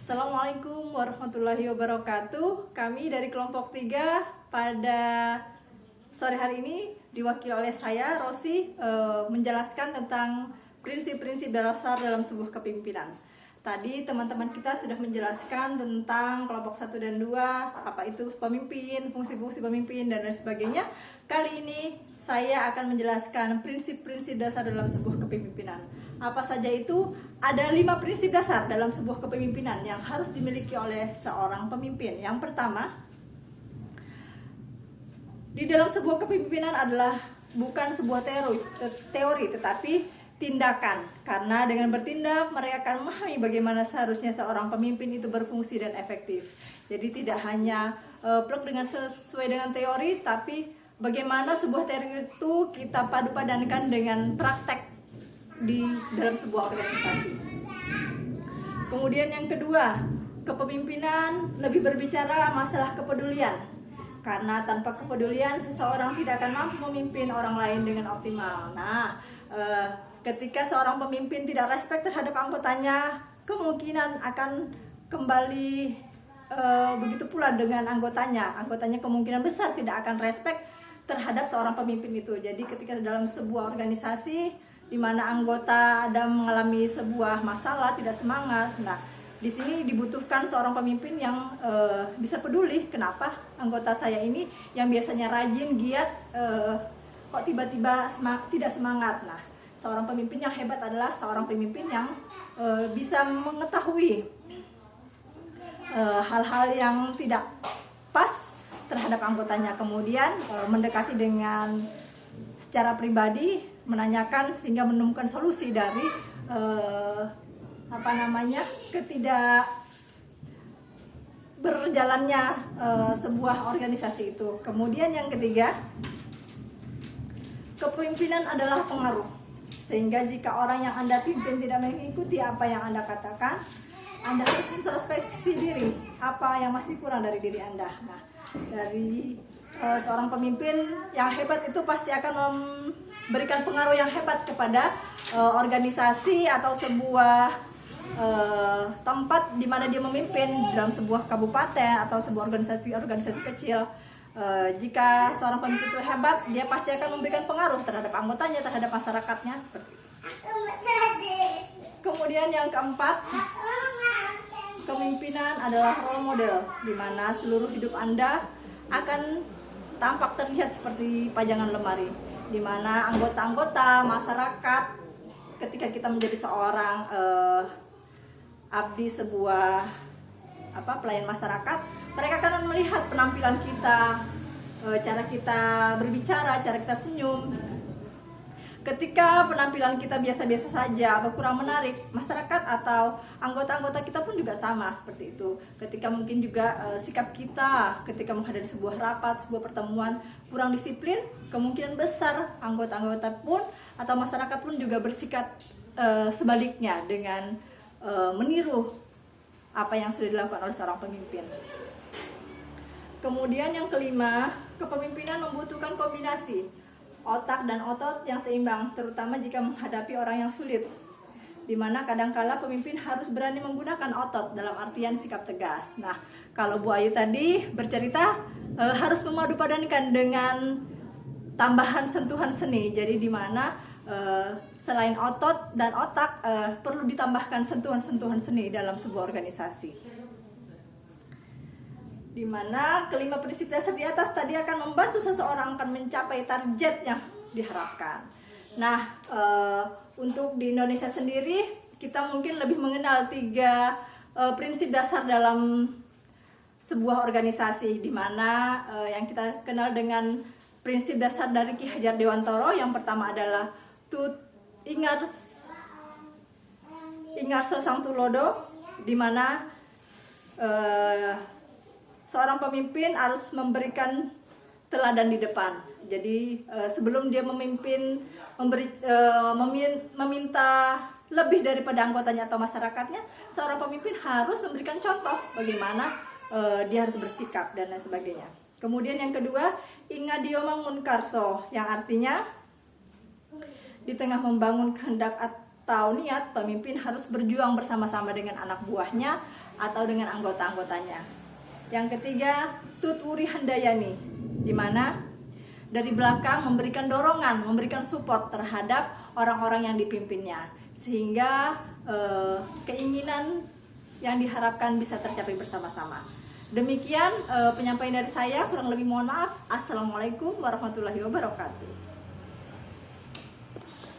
Assalamualaikum warahmatullahi wabarakatuh. Kami dari kelompok 3 pada sore hari ini diwakili oleh saya, Rosi, menjelaskan tentang prinsip-prinsip dasar dalam sebuah kepemimpinan. Tadi teman-teman kita sudah menjelaskan tentang kelompok 1 dan 2, apa itu pemimpin, fungsi-fungsi pemimpin, dan lain sebagainya. Kali ini saya akan menjelaskan prinsip-prinsip dasar dalam sebuah kepemimpinan. Apa saja itu? Ada 5 prinsip dasar dalam sebuah kepemimpinan yang harus dimiliki oleh seorang pemimpin. Yang pertama, di dalam sebuah kepemimpinan adalah bukan sebuah teori tetapi tindakan. Karena dengan bertindak mereka akan memahami bagaimana seharusnya seorang pemimpin itu berfungsi dan efektif. Jadi tidak hanya plek dengan sesuai dengan teori, tapi bagaimana sebuah teori itu kita padu-padankan dengan praktek di dalam sebuah organisasi. Kemudian yang kedua, kepemimpinan lebih berbicara masalah kepedulian. Karena tanpa kepedulian seseorang tidak akan mampu memimpin orang lain dengan optimal. Nah, ketika seorang pemimpin tidak respect terhadap anggotanya, kemungkinan akan kembali begitu pula dengan anggotanya. Anggotanya kemungkinan besar tidak akan respect terhadap seorang pemimpin itu. Jadi ketika dalam sebuah organisasi di mana anggota ada mengalami sebuah masalah, tidak semangat. Nah, di sini dibutuhkan seorang pemimpin yang bisa peduli. Kenapa anggota saya ini yang biasanya rajin, giat, kok tiba-tiba tidak semangat? Nah, seorang pemimpin yang hebat adalah seorang pemimpin yang bisa mengetahui hal-hal yang tidak pas terhadap anggotanya. Kemudian mendekati dengan secara pribadi, menanyakan sehingga menemukan solusi dari ketidak berjalannya sebuah organisasi itu. Kemudian yang ketiga, kepemimpinan adalah pengaruh. Sehingga jika orang yang Anda pimpin tidak mengikuti apa yang Anda katakan, Anda harus introspeksi diri, apa yang masih kurang dari diri Anda. Nah, dari seorang pemimpin yang hebat itu pasti akan memberikan pengaruh yang hebat kepada organisasi atau sebuah tempat di mana dia memimpin dalam sebuah kabupaten atau sebuah organisasi kecil. Jika seorang pemimpin itu hebat, dia pasti akan memberikan pengaruh terhadap anggotanya, terhadap masyarakatnya, seperti itu. Kemudian yang keempat, kepemimpinan adalah role model, di mana seluruh hidup Anda akan tampak terlihat seperti pajangan lemari, di mana anggota-anggota masyarakat ketika kita menjadi seorang abdi sebuah pelayan masyarakat, mereka akan melihat penampilan kita, cara kita berbicara, cara kita senyum. Ketika penampilan kita biasa-biasa saja atau kurang menarik, masyarakat atau anggota-anggota kita pun juga sama seperti itu. Ketika mungkin juga sikap kita ketika menghadiri sebuah rapat, sebuah pertemuan kurang disiplin, kemungkinan besar anggota-anggota pun atau masyarakat pun juga bersikap sebaliknya dengan meniru apa yang sudah dilakukan oleh seorang pemimpin. Kemudian yang kelima, kepemimpinan membutuhkan kombinasi otak dan otot yang seimbang, terutama jika menghadapi orang yang sulit, dimana kadangkala pemimpin harus berani menggunakan otot dalam artian sikap tegas. Nah, kalau Bu Ayu tadi bercerita harus memadu-padankan dengan tambahan sentuhan seni, jadi dimana selain otot dan otak perlu ditambahkan sentuhan-sentuhan seni dalam sebuah organisasi. Di mana kelima prinsip dasar di atas tadi akan membantu seseorang akan mencapai target yang diharapkan. Nah, untuk di Indonesia sendiri kita mungkin lebih mengenal 3 prinsip dasar dalam sebuah organisasi, di mana yang kita kenal dengan prinsip dasar dari Ki Hajar Dewantoro. Yang pertama adalah Tut Ingarso Sang Tulodo, di mana seorang pemimpin harus memberikan teladan di depan. Jadi sebelum dia memimpin, meminta lebih daripada anggotanya atau masyarakatnya, seorang pemimpin harus memberikan contoh bagaimana dia harus bersikap dan lain sebagainya. Kemudian yang kedua, Ingadiomang Munkarso, yang artinya di tengah membangun kehendak atau niat pemimpin harus berjuang bersama-sama dengan anak buahnya atau dengan anggota-anggotanya. Yang ketiga, tuturi handayani, di mana dari belakang memberikan dorongan, memberikan support terhadap orang-orang yang dipimpinnya, sehingga keinginan yang diharapkan bisa tercapai bersama-sama. Demikian penyampaian dari saya, kurang lebih mohon maaf. Assalamualaikum warahmatullahi wabarakatuh.